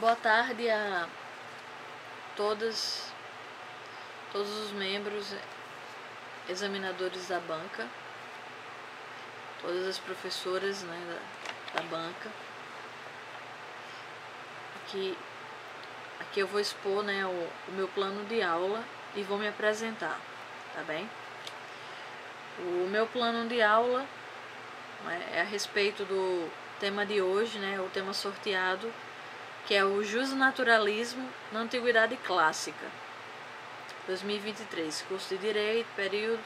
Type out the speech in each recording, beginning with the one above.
Boa tarde a todos os membros examinadores da banca, todas as professoras, né, da banca. Aqui eu vou expor, né, o meu plano de aula e vou me apresentar, tá bem? O meu plano de aula, né, é a respeito do tema de hoje, né, o tema sorteado, que é o Justnaturalismo na Antiguidade Clássica, 2023, curso de Direito, período,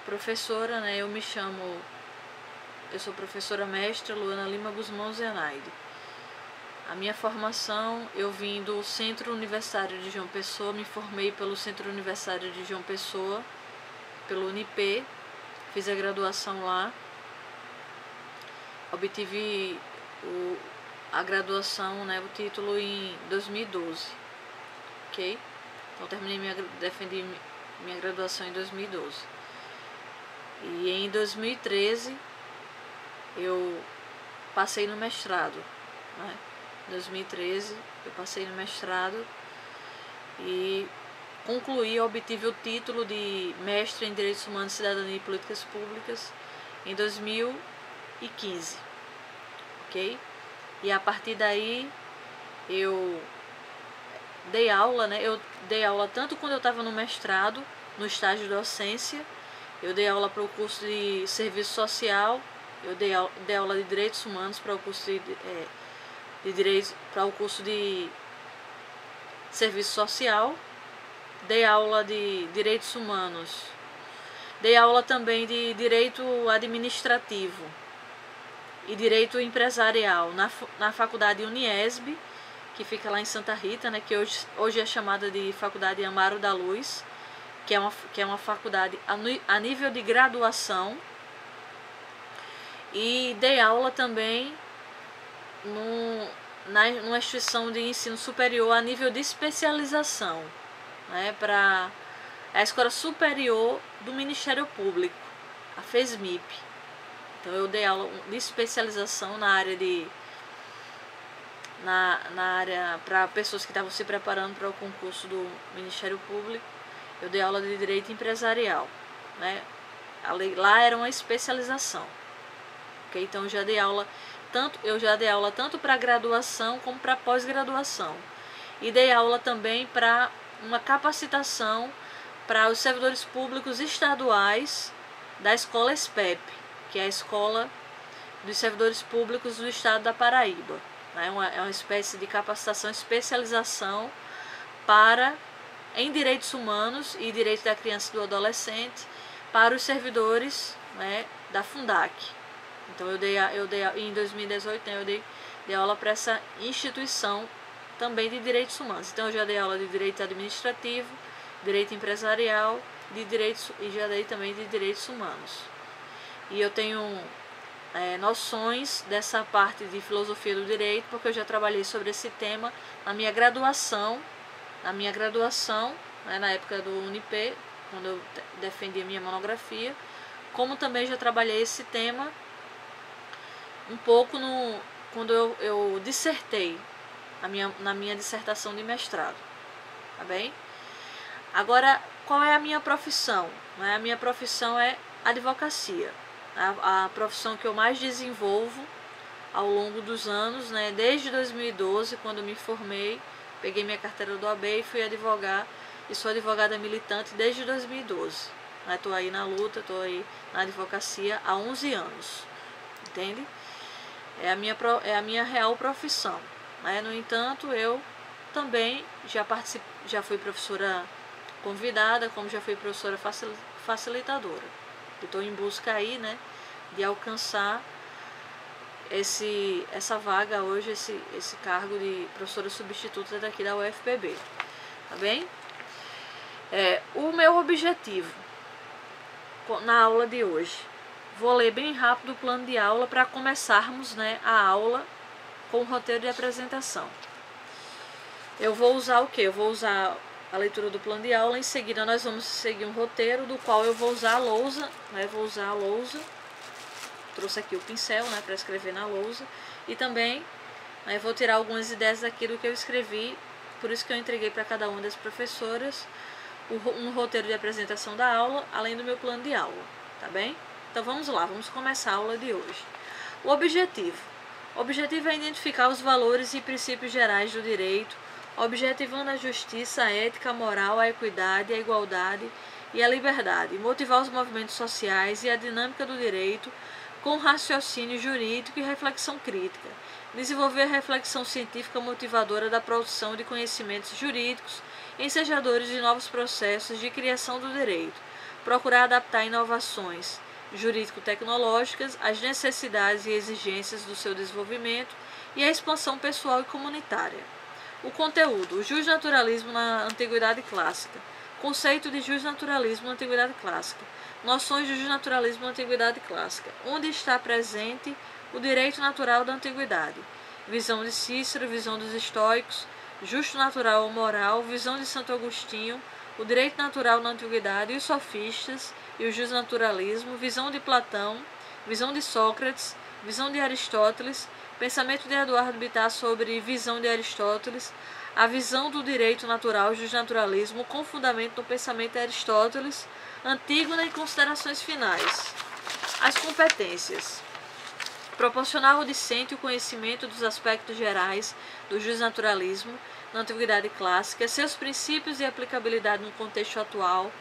professora, né, eu sou professora mestra Luana Lima Guzmão Zenaide. A minha formação, eu vim do Centro Universitário de João Pessoa, me formei pelo Centro Universitário de João Pessoa, pelo UNIP, fiz a graduação lá, obtive a graduação, né, o título em 2012, ok? Então defendi minha graduação em 2012. E em 2013 eu passei no mestrado, né? Em 2013 eu passei no mestrado e obtive o título de mestre em Direitos Humanos, Cidadania e Políticas Públicas em 2015, ok? E a partir daí eu dei aula, né? Eu dei aula tanto quando eu estava no mestrado, no estágio de docência, eu dei aula para o curso de Serviço Social, eu dei aula de Direitos Humanos para o curso para o curso de Serviço Social, dei aula de Direitos Humanos, dei aula também de Direito Administrativo e Direito Empresarial na Faculdade Uniesb, que fica lá em Santa Rita, né, que hoje é chamada de Faculdade Amaro da Luz, que é uma faculdade a nível de graduação, e dei aula também numa instituição de ensino superior a nível de especialização, né, para a Escola Superior do Ministério Público, a FESMIP. Então eu dei aula de especialização na área para pessoas que estavam se preparando para o concurso do Ministério Público. Eu dei aula de Direito Empresarial, né? Lá era uma especialização, ok? Então eu já dei aula tanto para graduação como para pós-graduação, e dei aula também para uma capacitação para os servidores públicos estaduais da Escola ESPEP, que é a Escola dos Servidores Públicos do Estado da Paraíba. É uma espécie de capacitação, especialização em direitos humanos e direitos da criança e do adolescente para os servidores, né, da Fundac. Então em 2018, né, eu dei aula para essa instituição também de direitos humanos. Então eu já dei aula de direito administrativo, direito empresarial, e já dei também de direitos humanos. E eu tenho noções dessa parte de filosofia do direito, porque eu já trabalhei sobre esse tema na minha graduação, né, na época do UNIP, quando eu defendi a minha monografia, como também já trabalhei esse tema um pouco quando eu dissertei na minha dissertação de mestrado, tá bem? Agora, qual é a minha profissão? A minha profissão é advocacia. A profissão que eu mais desenvolvo ao longo dos anos, né, desde 2012, quando me formei, peguei minha carteira do OAB e fui advogar, e sou advogada militante desde 2012. Estou aí na luta, estou aí na advocacia há 11 anos, entende? É a minha real profissão. Né? No entanto, eu também já fui professora convidada, como já fui professora facilitadora. Estou em busca aí, né, de alcançar essa vaga hoje, esse cargo de professora substituta daqui da UFPB, tá bem? O meu objetivo na aula de hoje, vou ler bem rápido o plano de aula para começarmos, né, a aula com o roteiro de apresentação. Eu vou usar o que? Eu vou usar a leitura do plano de aula, em seguida nós vamos seguir um roteiro do qual eu vou usar a lousa, né? Trouxe aqui o pincel, né, para escrever na lousa, e também Aí vou tirar algumas ideias daquilo que eu escrevi, por isso que eu entreguei para cada uma das professoras um roteiro de apresentação da aula, além do meu plano de aula, tá bem? Então vamos lá, vamos começar a aula de hoje. O objetivo. O objetivo é identificar os valores e princípios gerais do direito, objetivando a justiça, a ética, a moral, a equidade, a igualdade e a liberdade, motivar os movimentos sociais e a dinâmica do direito com raciocínio jurídico e reflexão crítica, desenvolver a reflexão científica motivadora da produção de conhecimentos jurídicos, ensejadores de novos processos de criação do direito, procurar adaptar inovações jurídico-tecnológicas às necessidades e exigências do seu desenvolvimento e à expansão pessoal e comunitária. O conteúdo: o justnaturalismo na Antiguidade Clássica, conceito de justnaturalismo na Antiguidade Clássica, noções de justnaturalismo na Antiguidade Clássica, onde está presente o direito natural da Antiguidade, visão de Cícero, visão dos estoicos, justo natural ou moral, visão de Santo Agostinho, o direito natural na Antiguidade e os sofistas e o justnaturalismo, visão de Platão, visão de Sócrates, visão de Aristóteles, pensamento de Eduardo Bittar sobre visão de Aristóteles, a visão do direito natural e justnaturalismo com fundamento no pensamento de Aristóteles, Antígona e considerações finais. As competências: proporcionar ao discente o conhecimento dos aspectos gerais do justnaturalismo na Antiguidade Clássica, seus princípios e aplicabilidade no contexto atual,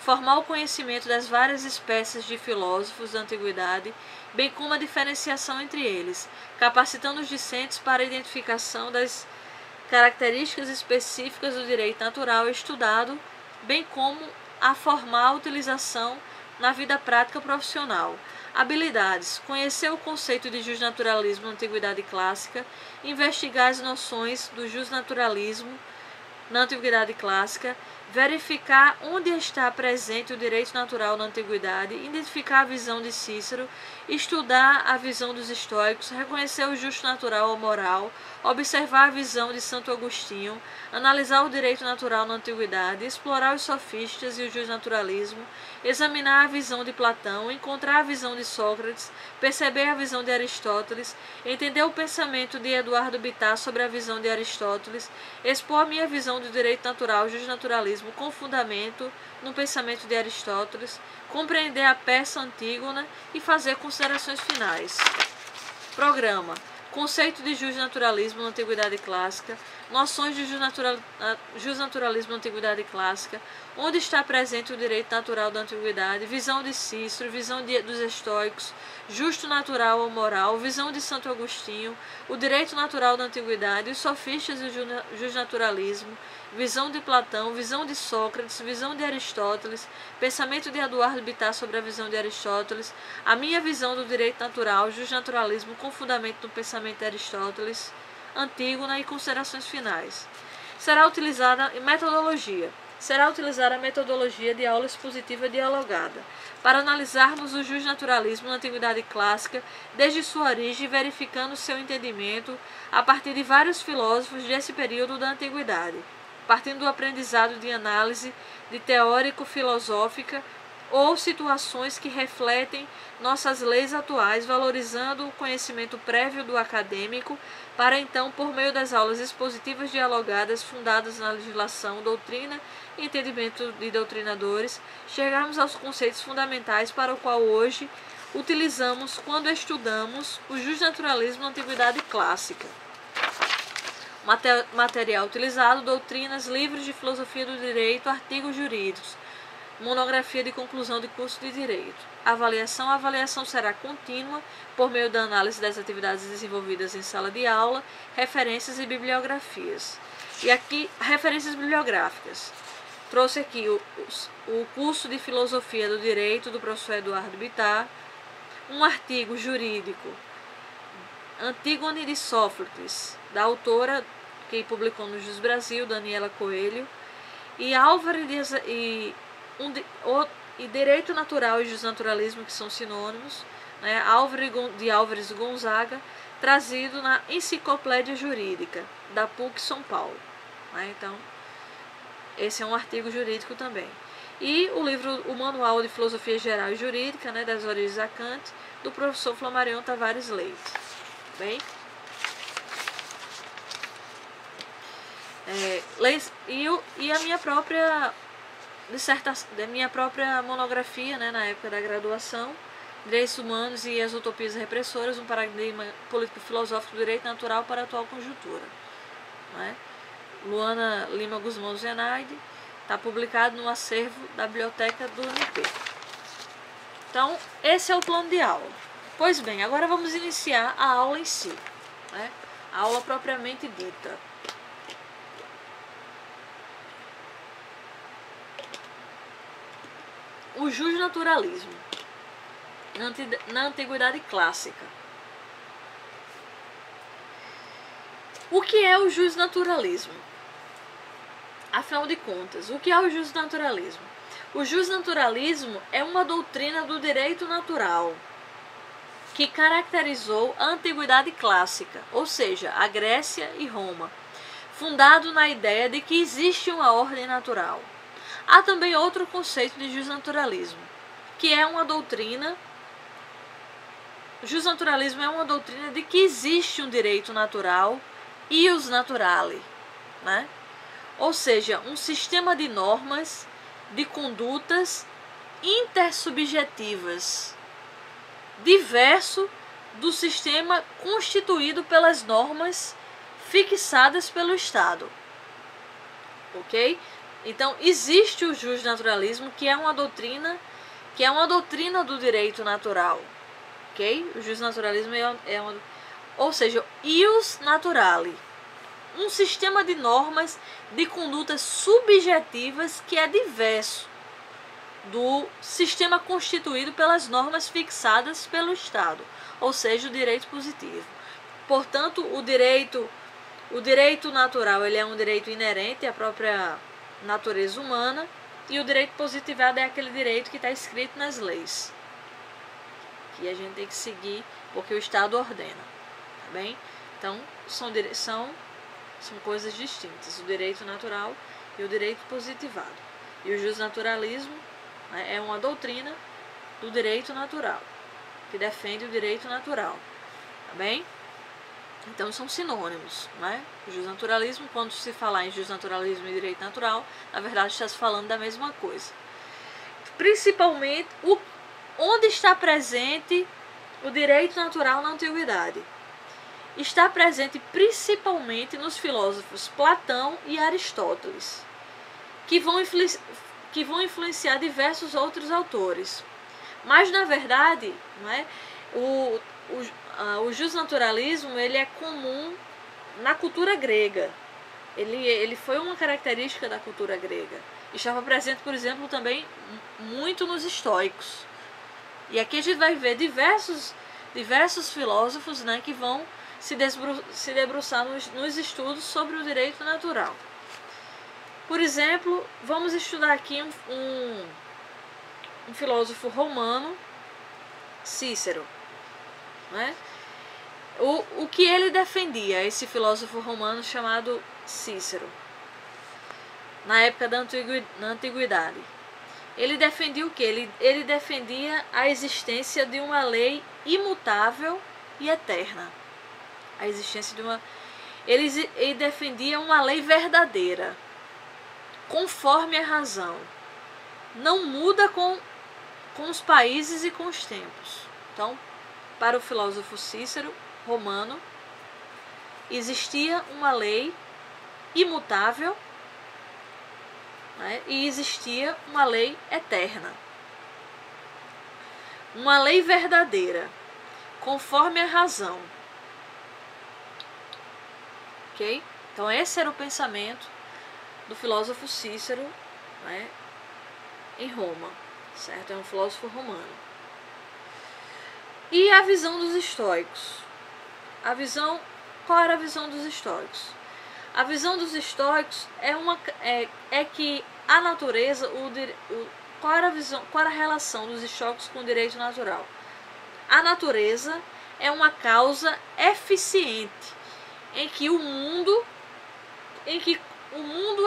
formar o conhecimento das várias espécies de filósofos da Antiguidade, bem como a diferenciação entre eles, capacitando os discentes para a identificação das características específicas do direito natural estudado, bem como a formal utilização na vida prática profissional. Habilidades: conhecer o conceito de justnaturalismo na Antiguidade Clássica, investigar as noções do justnaturalismo na Antiguidade Clássica, verificar onde está presente o direito natural na Antiguidade, identificar a visão de Cícero, estudar a visão dos estoicos, reconhecer o justo natural ou moral, observar a visão de Santo Agostinho, analisar o direito natural na Antiguidade, explorar os sofistas e o justnaturalismo, examinar a visão de Platão, encontrar a visão de Sócrates, perceber a visão de Aristóteles, entender o pensamento de Eduardo Bittar sobre a visão de Aristóteles, expor a minha visão do direito natural e justnaturalismo com fundamento no pensamento de Aristóteles, compreender a peça Antígona e fazer considerações finais. Programa: conceito de justnaturalismo na Antiguidade Clássica, noções de justnaturalismo na Antiguidade Clássica, onde está presente o direito natural da Antiguidade, visão de Cícero, visão dos estoicos, justo natural ou moral, visão de Santo Agostinho, o direito natural da Antiguidade, os sofistas e o justnaturalismo, visão de Platão, visão de Sócrates, visão de Aristóteles, pensamento de Eduardo Bittar sobre a visão de Aristóteles, a minha visão do direito natural, justnaturalismo com fundamento no pensamento de Aristóteles, Antígona e considerações finais. Será utilizada metodologia. Será utilizada a metodologia de aula expositiva dialogada, para analisarmos o justnaturalismo na Antiguidade Clássica, desde sua origem, verificando seu entendimento a partir de vários filósofos desse período da Antiguidade, partindo do aprendizado de análise de teórico-filosófica ou situações que refletem nossas leis atuais, valorizando o conhecimento prévio do acadêmico, para então, por meio das aulas expositivas dialogadas fundadas na legislação, doutrina e entendimento de doutrinadores, chegarmos aos conceitos fundamentais para o qual hoje utilizamos quando estudamos o justnaturalismo na Antiguidade Clássica. Material utilizado: doutrinas, livros de filosofia do direito, artigos jurídicos, monografia de conclusão de curso de direito. Avaliação: a avaliação será contínua por meio da análise das atividades desenvolvidas em sala de aula, referências e bibliografias. E aqui, referências bibliográficas. Trouxe aqui o curso de filosofia do direito do professor Eduardo Bittar, um artigo jurídico, Antígona de Sófocles, da autora que publicou no Jus Brasil, Daniela Coelho, e Álvares e Direito Natural e Justnaturalismo, que são sinônimos, né? Álvares Gonzaga, trazido na Enciclopédia Jurídica, da PUC São Paulo. Né? Então, esse é um artigo jurídico também. E o livro, o Manual de Filosofia Geral e Jurídica, né, das origens a Kant, do professor Flamarion Tavares Leite. Bem? E a minha própria dissertação, da minha própria monografia, né, na época da graduação, Direitos Humanos e as Utopias Repressoras, um paradigma político-filosófico do direito natural para a atual conjuntura. Né? Luana Lima Guzmão Zenaide, está publicado no acervo da Biblioteca do UNP. Então, esse é o plano de aula. Pois bem, agora vamos iniciar a aula em si, né? A aula propriamente dita. O justnaturalismo na Antiguidade Clássica. O que é o justnaturalismo? Afinal de contas, o que é o justnaturalismo? O justnaturalismo é uma doutrina do direito natural que caracterizou a Antiguidade Clássica, ou seja, a Grécia e Roma, fundado na ideia de que existe uma ordem natural. Há também outro conceito de justnaturalismo, que é uma doutrina. O justnaturalismo é uma doutrina de que existe um direito natural e os naturale, né? Ou seja, um sistema de normas, de condutas intersubjetivas, diverso do sistema constituído pelas normas fixadas pelo Estado. Ok? Então, existe o justnaturalismo, que é uma doutrina do direito natural. Ok? O justnaturalismo ou seja, ius naturale, um sistema de normas de condutas subjetivas que é diverso do sistema constituído pelas normas fixadas pelo Estado, ou seja, o direito positivo. Portanto, o direito natural ele é um direito inerente à própria natureza humana, e o direito positivado é aquele direito que está escrito nas leis, que a gente tem que seguir porque o Estado ordena, tá bem? Então, são coisas distintas, o direito natural e o direito positivado. E o justnaturalismo, né, é uma doutrina do direito natural, que defende o direito natural, tá bem? Então são sinônimos, né? O justnaturalismo, quando se falar em justnaturalismo e direito natural, na verdade está se falando da mesma coisa. Principalmente, onde está presente o direito natural na antiguidade? Está presente principalmente nos filósofos Platão e Aristóteles, que vão influenciar diversos outros autores. Mas, na verdade, né, o justnaturalismo ele é comum na cultura grega. Ele foi uma característica da cultura grega. Estava presente, por exemplo, também muito nos estoicos. E aqui a gente vai ver diversos filósofos, né, que vão se debruçar nos estudos sobre o direito natural. Por exemplo, vamos estudar aqui um filósofo romano, Cícero. Né? O que ele defendia, esse filósofo romano chamado Cícero, na época da antiguidade? Ele defendia o quê? Ele defendia a existência de uma lei imutável e eterna. A existência de ele defendia uma lei verdadeira, conforme a razão. Não muda com os países e com os tempos. Então, para o filósofo Cícero, romano, existia uma lei imutável, né, e existia uma lei eterna. Uma lei verdadeira, conforme a razão. Ok? Então, esse era o pensamento do filósofo Cícero, né, em Roma. Certo? É um filósofo romano. E a visão dos estoicos? Qual era a visão dos estoicos? A visão dos estoicos é que a natureza, qual era a relação dos estoicos com o direito natural? A natureza é uma causa eficiente em que o mundo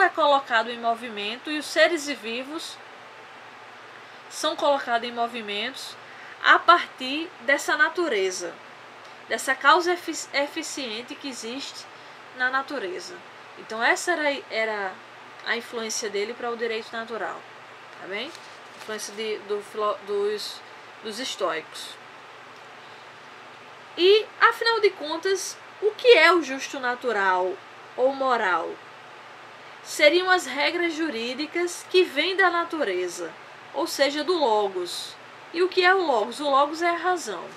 é colocado em movimento e os seres vivos são colocados em movimentos a partir dessa natureza, dessa causa eficiente que existe na natureza. Então essa era a influência dele para o direito natural, tá bem? Influência dos estoicos. E, afinal de contas, o que é o justo natural ou moral? Seriam as regras jurídicas que vêm da natureza, ou seja, do logos. E o que é o logos? O logos é a razão.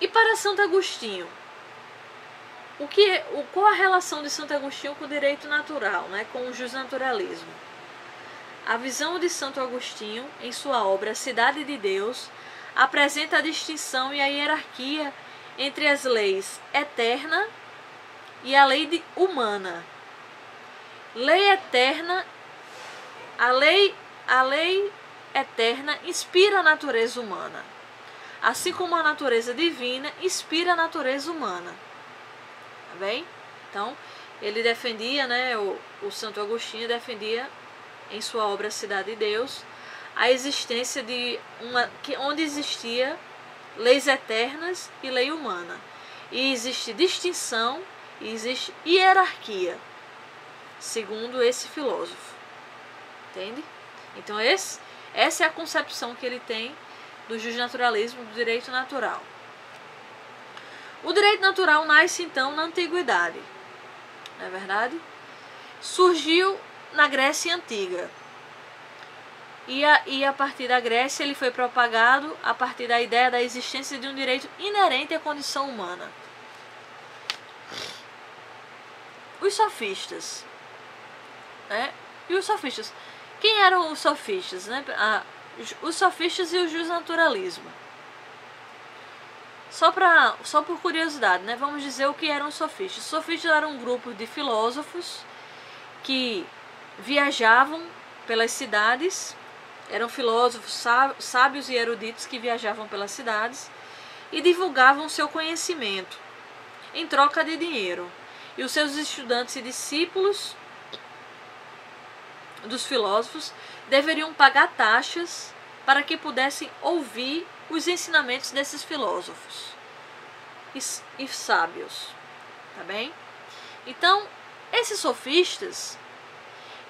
E para Santo Agostinho, qual a relação de Santo Agostinho com o direito natural, né, com o justnaturalismo? A visão de Santo Agostinho, em sua obra Cidade de Deus, apresenta a distinção e a hierarquia entre as leis eterna e a lei humana. Lei eterna, a lei eterna inspira a natureza humana, assim como a natureza divina inspira a natureza humana. Tá bem? Então, ele defendia, né, o Santo Agostinho defendia em sua obra Cidade de Deus a existência de onde existia leis eternas e lei humana. E existe distinção e existe hierarquia, segundo esse filósofo. Entende? Então essa é a concepção que ele tem do justnaturalismo, do direito natural. O direito natural nasce então na antiguidade, não é verdade? Surgiu na Grécia Antiga. E a partir da Grécia ele foi propagado a partir da ideia da existência de um direito inerente à condição humana. Os sofistas, né? E os sofistas? Quem eram os sofistas, né? Os sofistas e o justnaturalismo. Só por curiosidade, né? Vamos dizer o que eram os sofistas. Os sofistas eram um grupo de filósofos que viajavam pelas cidades, eram filósofos sábios e eruditos que viajavam pelas cidades e divulgavam seu conhecimento em troca de dinheiro. E os seus estudantes e discípulos dos filósofos deveriam pagar taxas para que pudessem ouvir os ensinamentos desses filósofos e sábios, tá bem? Então, esses sofistas,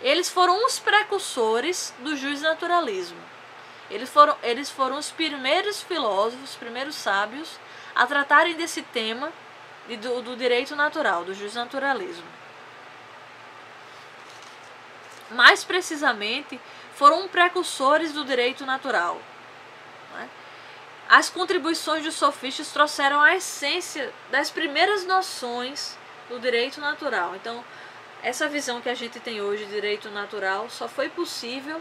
eles foram os precursores do justnaturalismo. Eles foram os primeiros filósofos, os primeiros sábios a tratarem desse tema do direito natural, do justnaturalismo. Mais precisamente, foram precursores do direito natural. As contribuições dos sofistas trouxeram a essência das primeiras noções do direito natural. Então, essa visão que a gente tem hoje de direito natural só foi possível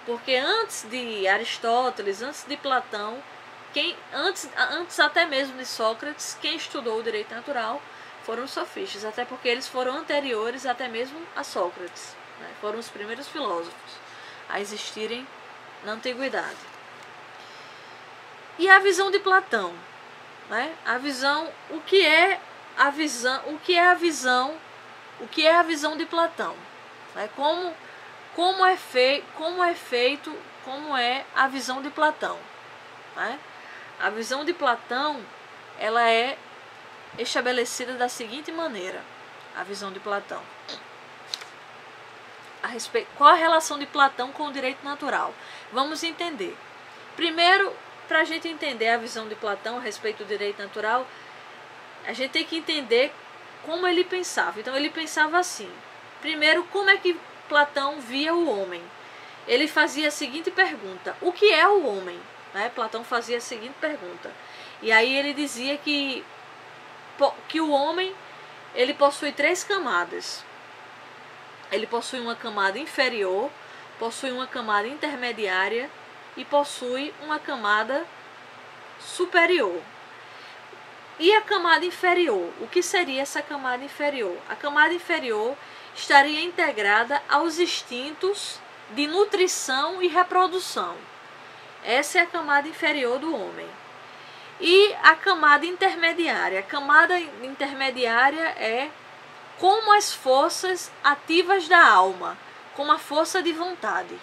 porque antes de Aristóteles, antes de Platão, antes até mesmo de Sócrates, quem estudou o direito natural foram os sofistas, até porque eles foram anteriores até mesmo a Sócrates, né? Foram os primeiros filósofos a existirem na antiguidade. E a visão de Platão, né? O que é a visão de Platão, né? Como é a visão de Platão, né? A visão de Platão, ela é estabelecida da seguinte maneira, a visão de Platão. Qual a relação de Platão com o direito natural? Vamos entender. Primeiro, para a gente entender a visão de Platão a respeito do direito natural, a gente tem que entender como ele pensava. Então ele pensava assim. Primeiro, como é que Platão via o homem? Ele fazia a seguinte pergunta: o que é o homem? Né? Platão fazia a seguinte pergunta. E aí ele dizia que o homem, ele possui 3 camadas. Ele possui uma camada inferior, possui uma camada intermediária e possui uma camada superior. E a camada inferior? O que seria essa camada inferior? A camada inferior estaria integrada aos instintos de nutrição e reprodução. Essa é a camada inferior do homem. E a camada intermediária? A camada intermediária é como as forças ativas da alma, como a força de vontade.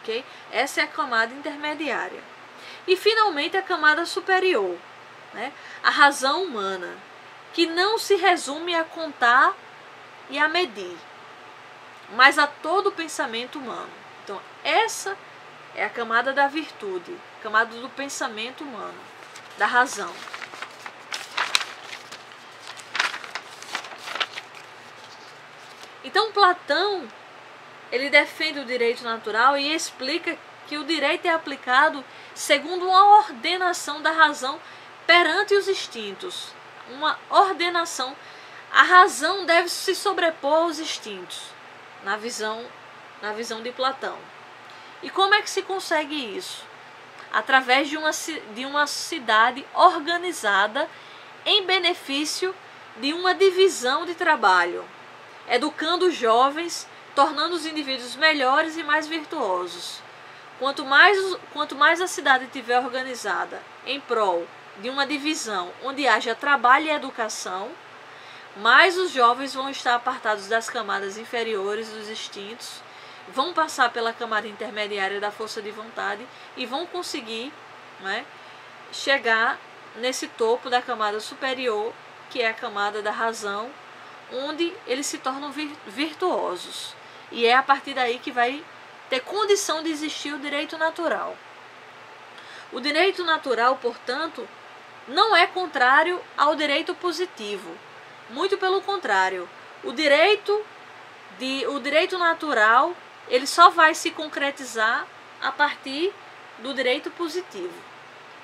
Okay? Essa é a camada intermediária. E finalmente a camada superior, né? A razão humana, que não se resume a contar e a medir, mas a todo o pensamento humano. Então, essa é a camada da virtude, camada do pensamento humano, da razão. Então, Platão, ele defende o direito natural e explica que o direito é aplicado segundo uma ordenação da razão perante os instintos. Uma ordenação. A razão deve se sobrepor aos instintos, na visão de Platão. E como é que se consegue isso? Através de uma cidade organizada em benefício de uma divisão de trabalho, educando os jovens, tornando os indivíduos melhores e mais virtuosos. Quanto mais a cidade estiver organizada em prol de uma divisão onde haja trabalho e educação, mais os jovens vão estar apartados das camadas inferiores dos instintos, vão passar pela camada intermediária da força de vontade e vão conseguir, né, chegar nesse topo da camada superior, que é a camada da razão, onde eles se tornam virtuosos. E é a partir daí que vai ter condição de existir o direito natural. O direito natural, portanto, não é contrário ao direito positivo. Muito pelo contrário. O direito natural, ele só vai se concretizar a partir do direito positivo.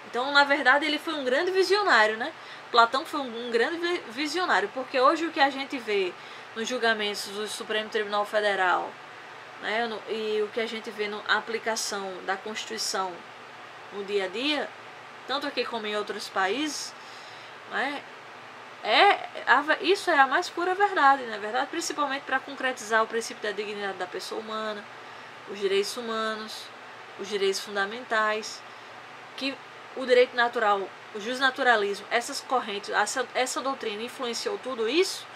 Então, na verdade, ele foi um grande visionário, né? Platão foi um grande visionário, porque hoje o que a gente vê nos julgamentos do Supremo Tribunal Federal, né, e o que a gente vê na aplicação da Constituição no dia a dia, tanto aqui como em outros países, né, isso é a mais pura verdade, na verdade, principalmente para concretizar o princípio da dignidade da pessoa humana, os direitos humanos, os direitos fundamentais, que o direito natural, o justnaturalismo, essas correntes, essa doutrina influenciou tudo isso.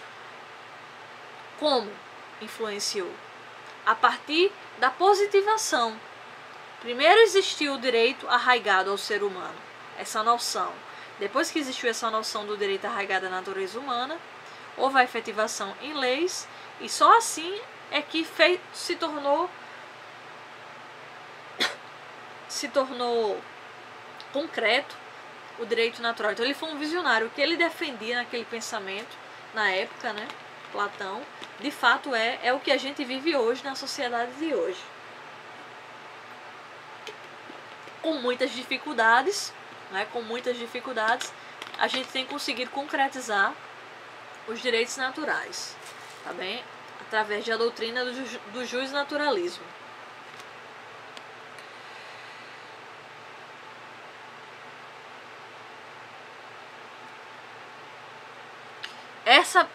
Como influenciou? A partir da positivação. Primeiro existiu o direito arraigado ao ser humano, essa noção. Depois que existiu essa noção do direito arraigado à natureza humana, houve a efetivação em leis, e só assim é que se tornou concreto o direito natural. Então ele foi um visionário. O que ele defendia naquele pensamento, na época, né, Platão, de fato é o que a gente vive hoje na sociedade de hoje. Com muitas dificuldades, né, a gente tem conseguido concretizar os direitos naturais, tá bem? Através da doutrina do justnaturalismo.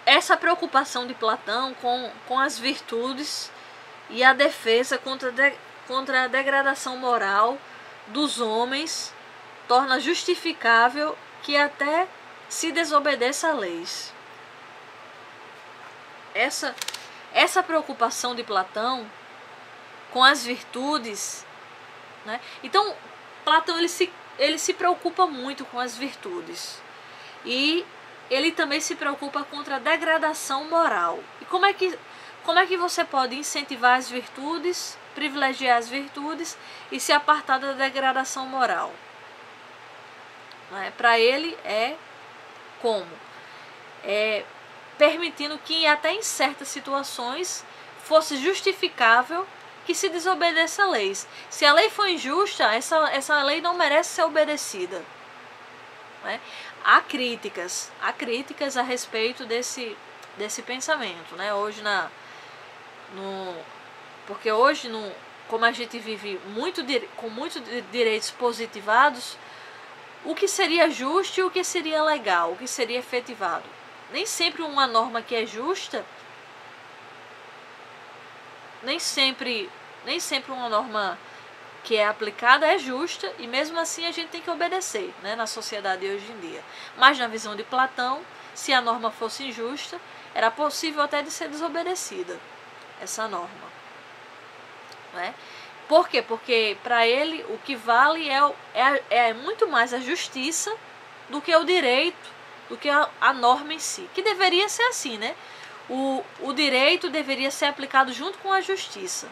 Essa preocupação de Platão com as virtudes e a defesa contra a degradação moral dos homens torna justificável que até se desobedeça a leis. Essa preocupação de Platão com as virtudes, né? Então, Platão ele se preocupa muito com as virtudes. E ele também se preocupa contra a degradação moral. E como é que você pode incentivar as virtudes, privilegiar as virtudes e se apartar da degradação moral? Para ele é como? Permitindo que até em certas situações fosse justificável que se desobedeça a leis. Se a lei for injusta, essa lei não merece ser obedecida. Há críticas a respeito desse pensamento, né? Hoje porque hoje, como a gente vive com muitos direitos positivados, o que seria justo e o que seria legal, o que seria efetivado. Nem sempre uma norma que é justa, nem sempre uma norma que é aplicada é justa, e mesmo assim a gente tem que obedecer, né, na sociedade de hoje em dia. Mas na visão de Platão, se a norma fosse injusta, era possível até de ser desobedecida essa norma, né? Por quê? Porque para ele o que vale é muito mais a justiça do que o direito, do que a norma em si, que deveria ser assim, né? O direito deveria ser aplicado junto com a justiça.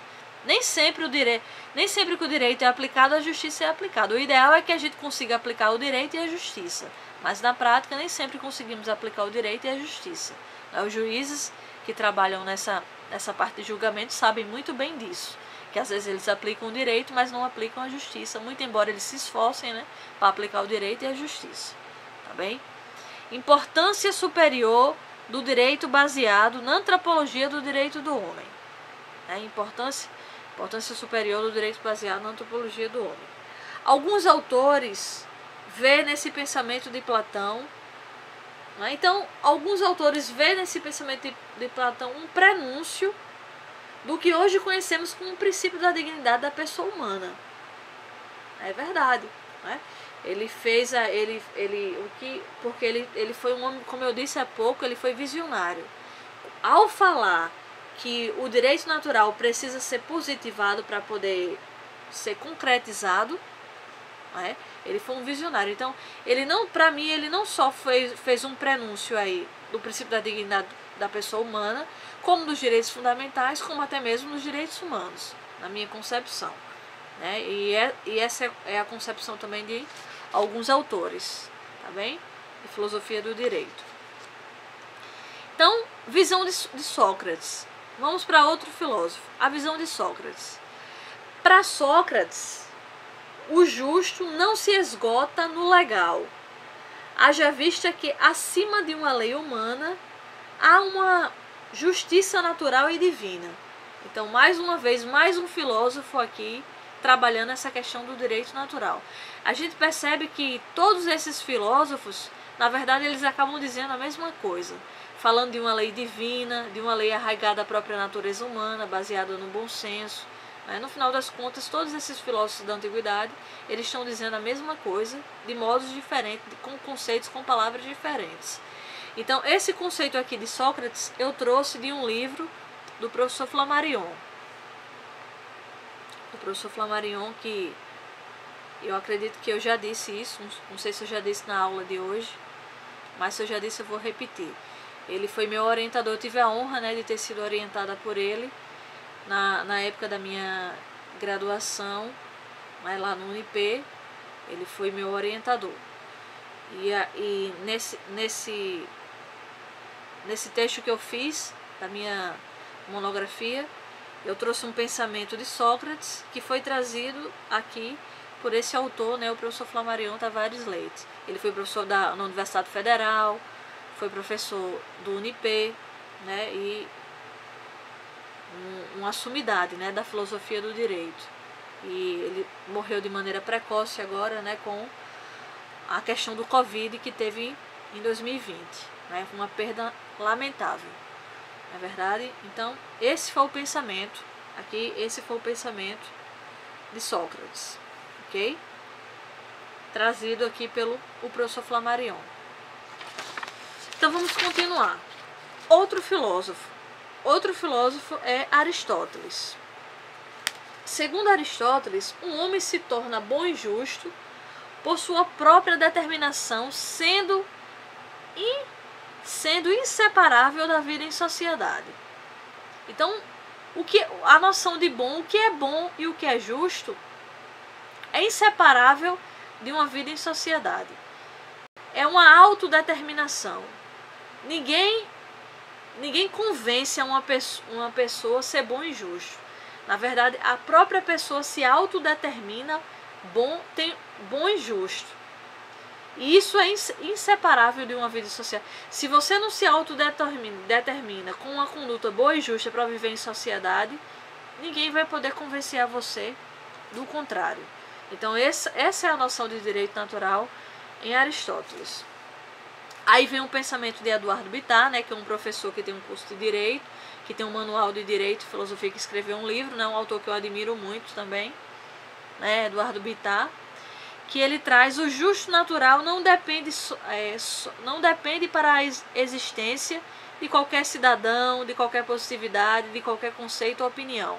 Nem sempre que o direito é aplicado, a justiça é aplicada. O ideal é que a gente consiga aplicar o direito e a justiça, mas na prática nem sempre conseguimos aplicar o direito e a justiça. Os juízes que trabalham nessa parte de julgamento sabem muito bem disso, que às vezes eles aplicam o direito, mas não aplicam a justiça, muito embora eles se esforcem, né, para aplicar o direito e a justiça. Tá bem? Importância superior do direito baseado na antropologia do direito do homem. Importância superior do direito baseado na antropologia do homem. Alguns autores vê nesse pensamento de Platão, né? Então, alguns autores vê nesse pensamento de Platão um prenúncio do que hoje conhecemos como o princípio da dignidade da pessoa humana. É verdade, né? Ele fez porque ele foi um homem, como eu disse há pouco, ele foi visionário. Ao falar que o direito natural precisa ser positivado para poder ser concretizado, né? Ele foi um visionário. Então, para mim, ele não só fez um prenúncio aí do princípio da dignidade da pessoa humana, como dos direitos fundamentais, como até mesmo dos direitos humanos, na minha concepção, né? E essa é a concepção também de alguns autores, tá bem? De filosofia do direito. Então, visão de Sócrates. Vamos para outro filósofo. A visão de Sócrates. Para Sócrates, o justo não se esgota no legal. Haja vista que, acima de uma lei humana, há uma justiça natural e divina. Então, mais uma vez, mais um filósofo aqui trabalhando essa questão do direito natural. A gente percebe que todos esses filósofos, na verdade, eles acabam dizendo a mesma coisa, falando de uma lei divina, de uma lei arraigada à própria natureza humana, baseada no bom senso. No final das contas, todos esses filósofos da antiguidade, eles estão dizendo a mesma coisa, de modos diferentes, com conceitos, com palavras diferentes. Então, esse conceito aqui de Sócrates, eu trouxe de um livro do professor Flammarion. Do professor Flammarion, que eu acredito que eu já disse isso, não sei se eu já disse na aula de hoje, mas se eu já disse eu vou repetir. Ele foi meu orientador, eu tive a honra, né, de ter sido orientada por ele na época da minha graduação, mas lá no UNIP, ele foi meu orientador. E nesse texto que eu fiz, da minha monografia, eu trouxe um pensamento de Sócrates, que foi trazido aqui por esse autor, né, o professor Flammarion Tavares Leite. Ele foi professor na Universidade Federal, foi professor do UNIP, né, e uma sumidade, né, da filosofia do direito. E ele morreu de maneira precoce agora, né, com a questão do Covid que teve em 2020. Né, uma perda lamentável. Não é verdade? Então, esse foi o pensamento, esse foi o pensamento de Sócrates. Ok? Trazido aqui pelo professor Flammarion. Então, vamos continuar. Outro filósofo é Aristóteles. Segundo Aristóteles, um homem se torna bom e justo por sua própria determinação, sendo inseparável da vida em sociedade. Então, a noção de bom, o que é bom e o que é justo, é inseparável de uma vida em sociedade. É uma autodeterminação. Ninguém convence uma pessoa a ser bom e justo. Na verdade, a própria pessoa se autodetermina bom e justo. E isso é inseparável de uma vida social. Se você não se autodetermina com uma conduta boa e justa para viver em sociedade, ninguém vai poder convencer a você do contrário. Então, essa é a noção de direito natural em Aristóteles. Aí vem um pensamento de Eduardo Bittar, né, que é um professor que tem um curso de Direito, que tem um manual de Direito e Filosofia, que escreveu um livro, né, um autor que eu admiro muito também, né, Eduardo Bittar, que ele traz o justo natural não depende para a existência de qualquer cidadão, de qualquer positividade, de qualquer conceito ou opinião.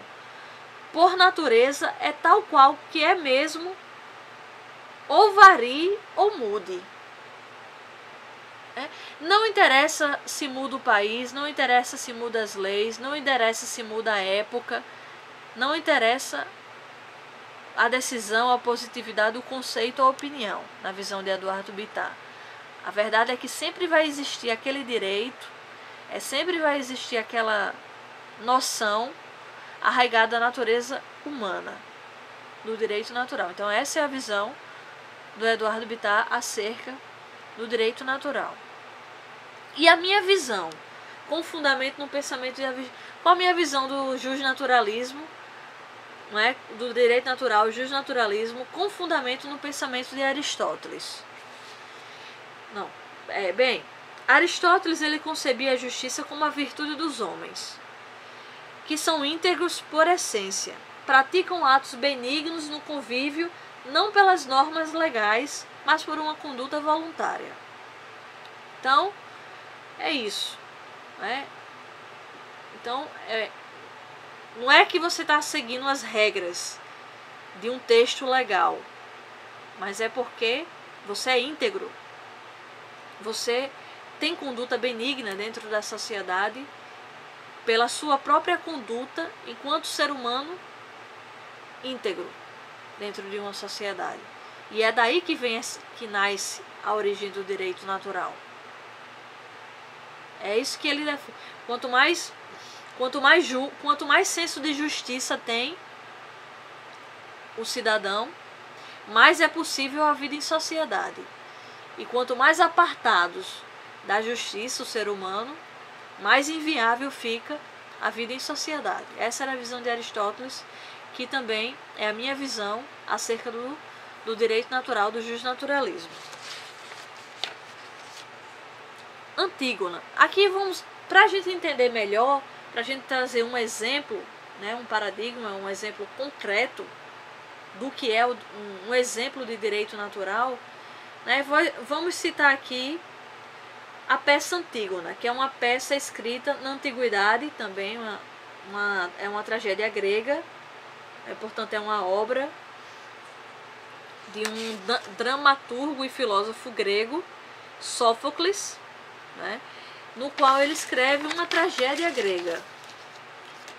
Por natureza, é tal qual que é mesmo, ou varie ou mude. Não interessa se muda o país, não interessa se muda as leis, não interessa se muda a época, não interessa a decisão, a positividade, o conceito, a opinião, na visão de Eduardo Bittar. A verdade é que sempre vai existir aquele direito, sempre vai existir aquela noção arraigada da natureza humana, do direito natural. Então essa é a visão do Eduardo Bittar acerca do direito natural. E a minha visão, com fundamento no pensamento de... Qual a minha visão do justnaturalismo, não é? Do direito natural, o justnaturalismo, com fundamento no pensamento de Aristóteles? Bem, Aristóteles ele concebia a justiça como a virtude dos homens, que são íntegros por essência, praticam atos benignos no convívio, não pelas normas legais, mas por uma conduta voluntária. Então, é isso. Né? Então, não é que você está seguindo as regras de um texto legal, mas é porque você é íntegro. Você tem conduta benigna dentro da sociedade pela sua própria conduta enquanto ser humano íntegro dentro de uma sociedade. E é daí que nasce a origem do direito natural. É isso que ele defende. Quanto mais senso de justiça tem o cidadão, mais é possível a vida em sociedade. E quanto mais apartados da justiça o ser humano, mais inviável fica a vida em sociedade. Essa era a visão de Aristóteles, que também é a minha visão acerca do direito natural, do justnaturalismo. Antígona. Aqui vamos, para a gente entender melhor, para a gente trazer um exemplo, né, um paradigma, um exemplo concreto do que é um exemplo de direito natural, né, vamos citar aqui a peça Antígona, que é uma peça escrita na antiguidade, também é uma tragédia grega, portanto é uma obra de um dramaturgo e filósofo grego, Sófocles, né, no qual ele escreve uma tragédia grega.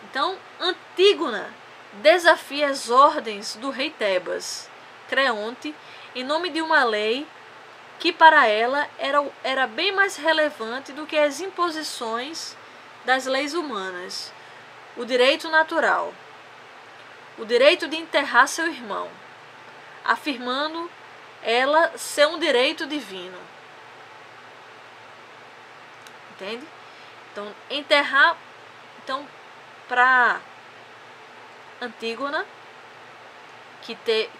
Então, Antígona desafia as ordens do rei Tebas, Creonte, em nome de uma lei que para ela era bem mais relevante do que as imposições das leis humanas, o direito natural, o direito de enterrar seu irmão, afirmando ela ser um direito divino. Entende? Então, enterrar, então, para Antígona,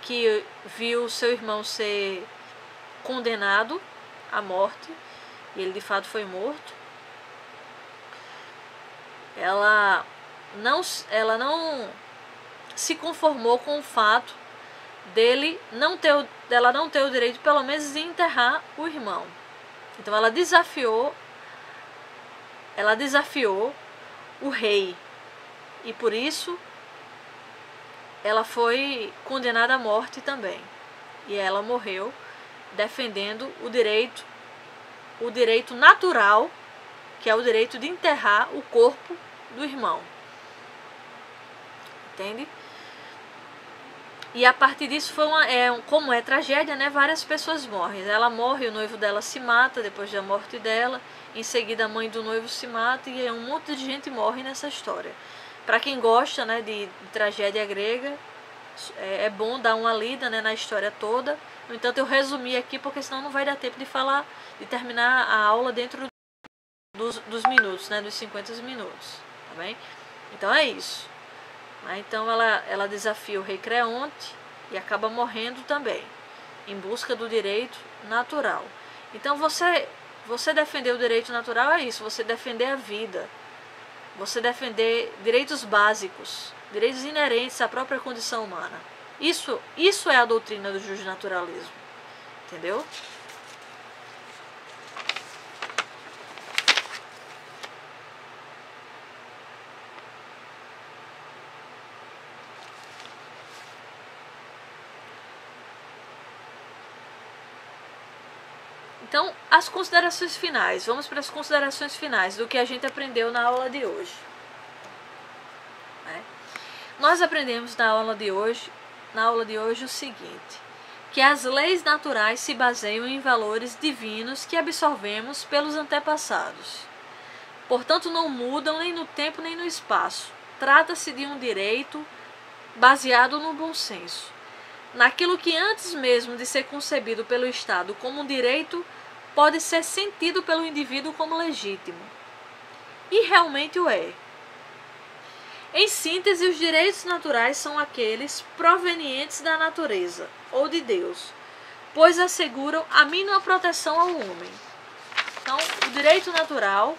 que viu seu irmão ser condenado à morte, e ele de fato foi morto, ela não se conformou com o fato dela não ter o direito, pelo menos, de enterrar o irmão. Então ela desafiou o rei, e por isso ela foi condenada à morte também. E ela morreu defendendo o direito natural, que é o direito de enterrar o corpo do irmão. Entende? E a partir disso como é tragédia, né? Várias pessoas morrem. Ela morre, o noivo dela se mata depois da morte dela. Em seguida a mãe do noivo se mata e um monte de gente morre nessa história. Para quem gosta, né, de tragédia grega, é bom dar uma lida, né, na história toda. No entanto, eu resumi aqui porque senão não vai dar tempo de terminar a aula dentro dos minutos, né, dos 50 minutos, tá bem? Então é isso. Então ela desafia o rei Creonte e acaba morrendo também, em busca do direito natural. Então você defender o direito natural é isso, você defender a vida, você defender direitos básicos, direitos inerentes à própria condição humana. Isso é a doutrina do justnaturalismo, entendeu? Então, as considerações finais. Vamos para as considerações finais do que a gente aprendeu na aula de hoje. Nós aprendemos na aula de hoje o seguinte, que as leis naturais se baseiam em valores divinos que absorvemos pelos antepassados. Portanto, não mudam nem no tempo nem no espaço. Trata-se de um direito baseado no bom senso. Naquilo que antes mesmo de ser concebido pelo Estado como um direito, pode ser sentido pelo indivíduo como legítimo. E realmente o é. Em síntese, os direitos naturais são aqueles provenientes da natureza ou de Deus, pois asseguram a mínima proteção ao homem. Então, o direito natural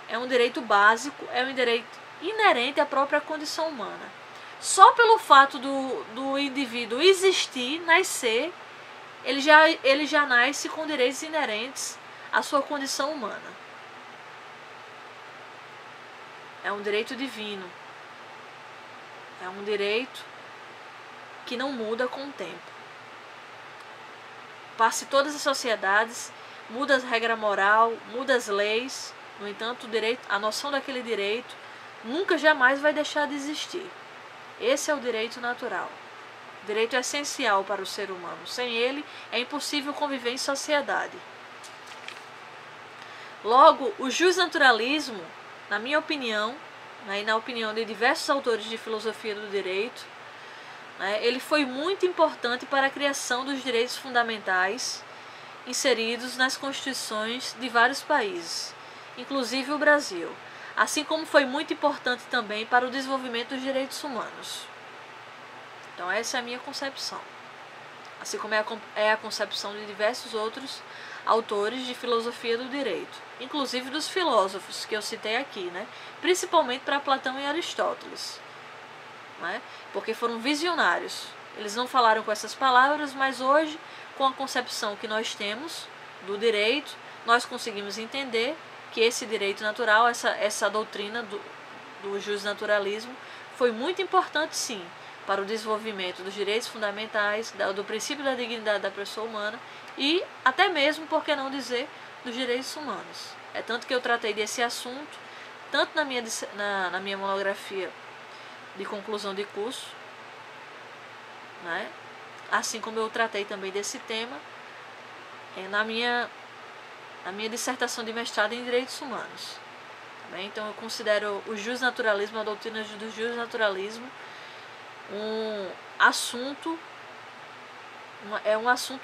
é um direito básico, é um direito inerente à própria condição humana. Só pelo fato do indivíduo existir, nascer, ele já nasce com direitos inerentes à sua condição humana. É um direito divino. É um direito que não muda com o tempo. Passe todas as sociedades, muda a regra moral, muda as leis. No entanto, a noção daquele direito nunca jamais vai deixar de existir. Esse é o direito natural. O direito é essencial para o ser humano. Sem ele, é impossível conviver em sociedade. Logo, o justnaturalismo, na minha opinião, e na opinião de diversos autores de filosofia do direito, ele foi muito importante para a criação dos direitos fundamentais inseridos nas constituições de vários países, inclusive o Brasil, assim como foi muito importante também para o desenvolvimento dos direitos humanos. Então essa é a minha concepção, assim como é a concepção de diversos outros autores de filosofia do direito, inclusive dos filósofos que eu citei aqui, principalmente para Platão e Aristóteles, porque foram visionários. Eles não falaram com essas palavras, mas hoje, com a concepção que nós temos do direito, nós conseguimos entender que esse direito natural, essa doutrina do justnaturalismo, foi muito importante, sim, para o desenvolvimento dos direitos fundamentais, do princípio da dignidade da pessoa humana e até mesmo, por que não dizer, dos direitos humanos. É tanto que eu tratei desse assunto, tanto na minha monografia de conclusão de curso, assim como eu tratei também desse tema na minha dissertação de mestrado em Direitos Humanos. Então eu considero o justnaturalismo, a doutrina do justnaturalismo, um assunto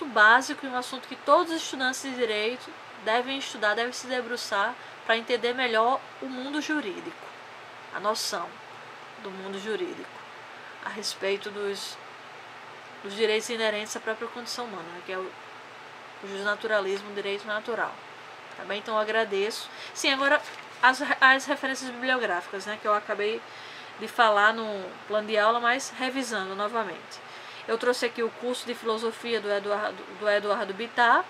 básico e um assunto que todos os estudantes de direito devem estudar, devem se debruçar para entender melhor o mundo jurídico, a noção do mundo jurídico a respeito dos direitos inerentes à própria condição humana, que é o justnaturalismo, o direito natural. Tá bem? Então eu agradeço. Sim, agora as referências bibliográficas, que eu acabei de falar no plano de aula, mas revisando novamente. Eu trouxe aqui o curso de filosofia do Eduardo Bittar,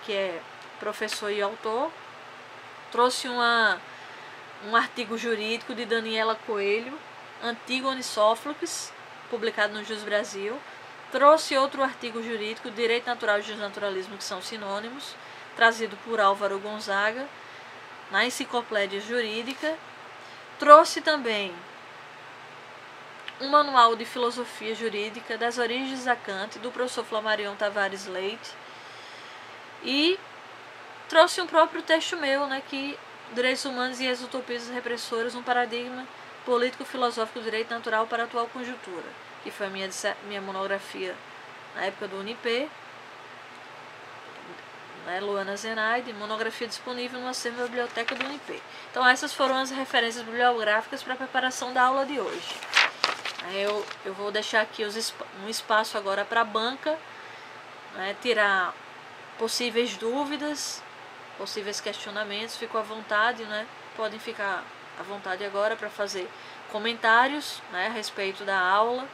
que é professor e autor. Trouxe um artigo jurídico de Daniela Coelho, Antígone Sófocles, publicado no Jus Brasil. Trouxe outro artigo jurídico, Direito Natural e Justnaturalismo, que são sinônimos, trazido por Álvaro Gonzaga, na Enciclopédia Jurídica. Trouxe também um manual de filosofia jurídica das origens da Kant, do professor Flamarion Tavares Leite. E trouxe um próprio texto meu, que Direitos Humanos e as Utopias Repressoras, um paradigma político-filosófico do direito natural para a atual conjuntura, que foi a minha monografia na época do Unip, Luana Zenaide, monografia disponível no acervo da biblioteca do Unip. Então essas foram as referências bibliográficas para a preparação da aula de hoje. Eu vou deixar aqui um espaço agora para a banca, tirar possíveis dúvidas, possíveis questionamentos. Fico à vontade, podem ficar à vontade agora para fazer comentários a respeito da aula,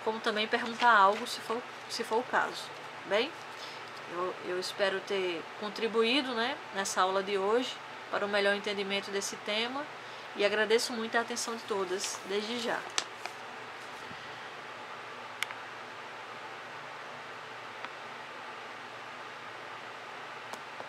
como também perguntar algo se for o caso. Bem, eu espero ter contribuído nessa aula de hoje para o melhor entendimento desse tema e agradeço muito a atenção de todas, desde já.